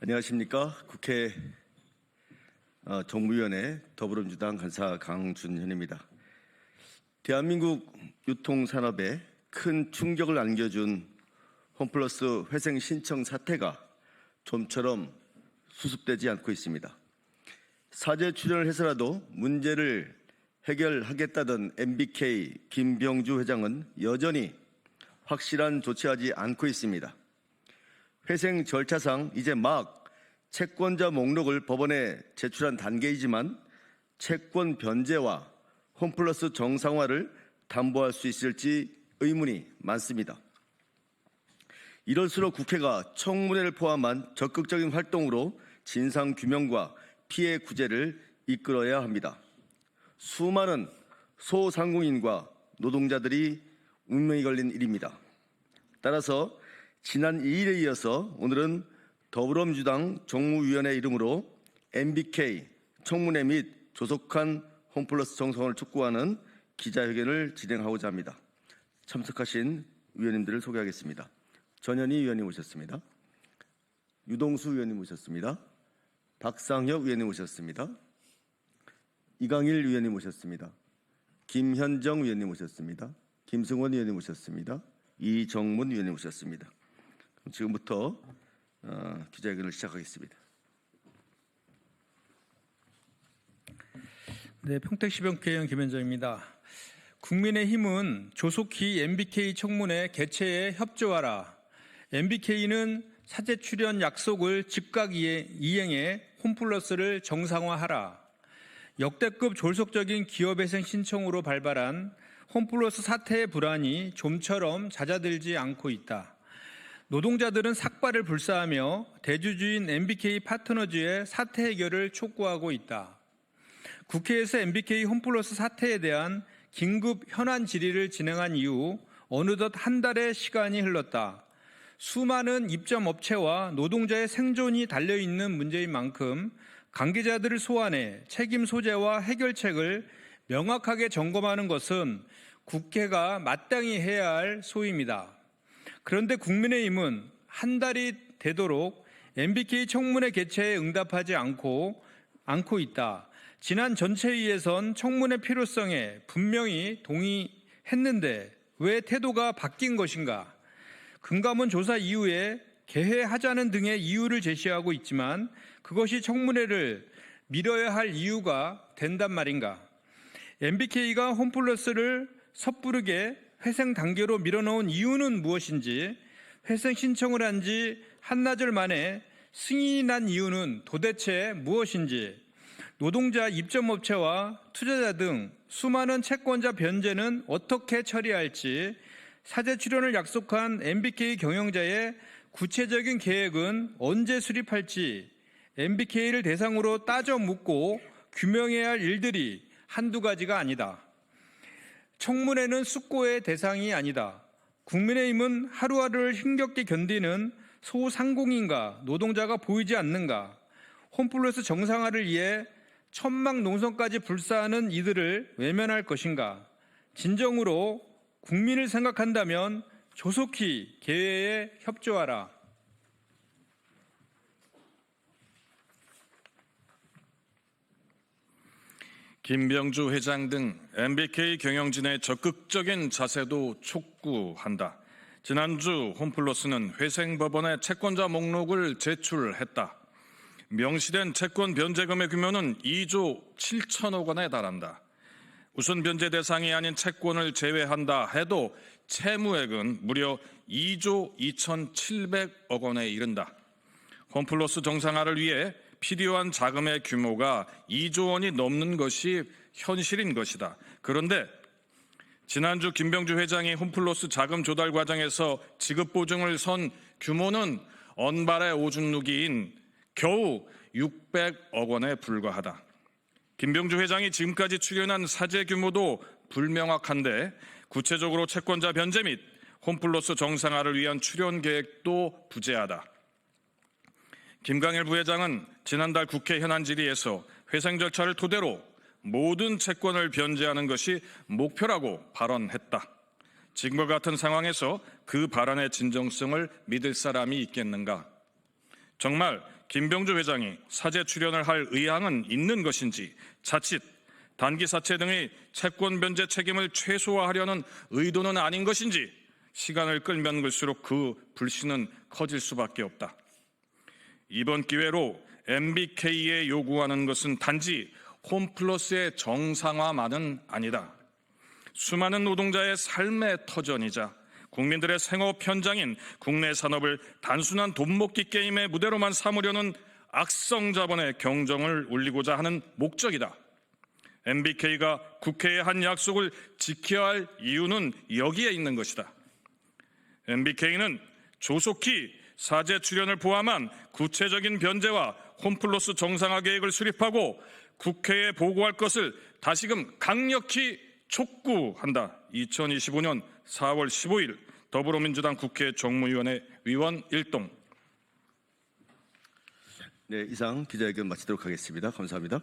안녕하십니까. 국회 정무위원회 더불어민주당 간사 강준현입니다. 대한민국 유통산업에 큰 충격을 안겨준 홈플러스 회생 신청 사태가 좀처럼 수습되지 않고 있습니다. 사죄 출연을 해서라도 문제를 해결하겠다던 MBK 김병주 회장은 여전히 확실한 조치하지 않고 있습니다. 회생 절차상 이제 막 채권자 목록을 법원에 제출한 단계이지만 채권 변제와 홈플러스 정상화를 담보할 수 있을지 의문이 많습니다. 이럴수록 국회가 청문회를 포함한 적극적인 활동으로 진상규명과 피해 구제를 이끌어야 합니다. 수많은 소상공인과 노동자들이 운명이 걸린 일입니다. 따라서 지난 2일에 이어서 오늘은 더불어민주당 정무위원회 이름으로 MBK 청문회 및 조속한 홈플러스 정상화를 촉구하는 기자회견을 진행하고자 합니다. 참석하신 위원님들을 소개하겠습니다. 전현희 위원님 오셨습니다. 유동수 위원님 오셨습니다. 박상혁 위원님 오셨습니다. 이강일 위원님 오셨습니다. 김현정 위원님 오셨습니다. 김승원 위원님 오셨습니다. 이정문 위원님 오셨습니다. 지금부터 기자회견을 시작하겠습니다. 네, 평택시병국회의원 김현정입니다. 국민의힘은 조속히 MBK 청문회 개최에 협조하라. MBK는 사죄 출연 약속을 즉각 이행해 홈플러스를 정상화하라. 역대급 졸속적인 기업회생 신청으로 발발한 홈플러스 사태의 불안이 좀처럼 잦아들지 않고 있다. 노동자들은 삭발을 불사하며 대주주인 MBK 파트너즈의 사태 해결을 촉구하고 있다. 국회에서 MBK 홈플러스 사태에 대한 긴급 현안 질의를 진행한 이후 어느덧 한 달의 시간이 흘렀다. 수많은 입점업체와 노동자의 생존이 달려있는 문제인 만큼 관계자들을 소환해 책임 소재와 해결책을 명확하게 점검하는 것은 국회가 마땅히 해야 할 소임이다. 그런데 국민의힘은 한 달이 되도록 MBK 청문회 개최에 응답하지 않고 있다. 지난 전체회의에선 청문회 필요성에 분명히 동의했는데 왜 태도가 바뀐 것인가? 금감원 조사 이후에 개회하자는 등의 이유를 제시하고 있지만 그것이 청문회를 미뤄야 할 이유가 된단 말인가? MBK가 홈플러스를 섣부르게 회생 단계로 밀어넣은 이유는 무엇인지, 회생 신청을 한 지 한나절 만에 승인이 난 이유는 도대체 무엇인지, 노동자 입점업체와 투자자 등 수많은 채권자 변제는 어떻게 처리할지, 사죄 출연을 약속한 MBK 경영자의 구체적인 계획은 언제 수립할지 MBK를 대상으로 따져 묻고 규명해야 할 일들이 한두 가지가 아니다. 청문회는 숙고의 대상이 아니다. 국민의힘은 하루하루를 힘겹게 견디는 소상공인과 노동자가 보이지 않는가? 홈플러스 정상화를 위해 천막 농성까지 불사하는 이들을 외면할 것인가? 진정으로 국민을 생각한다면 조속히 개회에 협조하라. 김병주 회장 등 MBK 경영진의 적극적인 자세도 촉구한다. 지난주 홈플러스는 회생법원에 채권자 목록을 제출했다. 명시된 채권 변제금의 규모는 2조 7천억 원에 달한다. 우선 변제 대상이 아닌 채권을 제외한다 해도 채무액은 무려 2조 2,700억 원에 이른다. 홈플러스 정상화를 위해 필요한 자금의 규모가 2조 원이 넘는 것이 현실인 것이다. 그런데 지난주 김병주 회장이 홈플러스 자금 조달 과정에서 지급 보증을 선 규모는 언발의 오줌 누기인 겨우 600억 원에 불과하다. 김병주 회장이 지금까지 출연한 사죄 규모도 불명확한데 구체적으로 채권자 변제 및 홈플러스 정상화를 위한 출연 계획도 부재하다. 김강일 부회장은 지난달 국회 현안 질의에서 회생 절차를 토대로 모든 채권을 변제하는 것이 목표라고 발언했다. 지금과 같은 상황에서 그 발언의 진정성을 믿을 사람이 있겠는가? 정말 김병주 회장이 사제 출연을 할 의향은 있는 것인지, 자칫 단기 사채 등의 채권 변제 책임을 최소화하려는 의도는 아닌 것인지 시간을 끌면 끌수록 그 불신은 커질 수밖에 없다. 이번 기회로 MBK에 요구하는 것은 단지 홈플러스의 정상화만은 아니다. 수많은 노동자의 삶의 터전이자 국민들의 생업 현장인 국내 산업을 단순한 돈먹기 게임의 무대로만 삼으려는 악성 자본의 경정을 울리고자 하는 목적이다. MBK가 국회에 한 약속을 지켜야 할 이유는 여기에 있는 것이다. MBK는 조속히 사제 출연을 포함한 구체적인 변제와 홈플러스 정상화 계획을 수립하고 국회에 보고할 것을 다시금 강력히 촉구한다. 2025년 4월 15일 더불어민주당 국회 정무위원회 위원 1동. 네, 이상 기자회견 마치도록 하겠습니다. 감사합니다.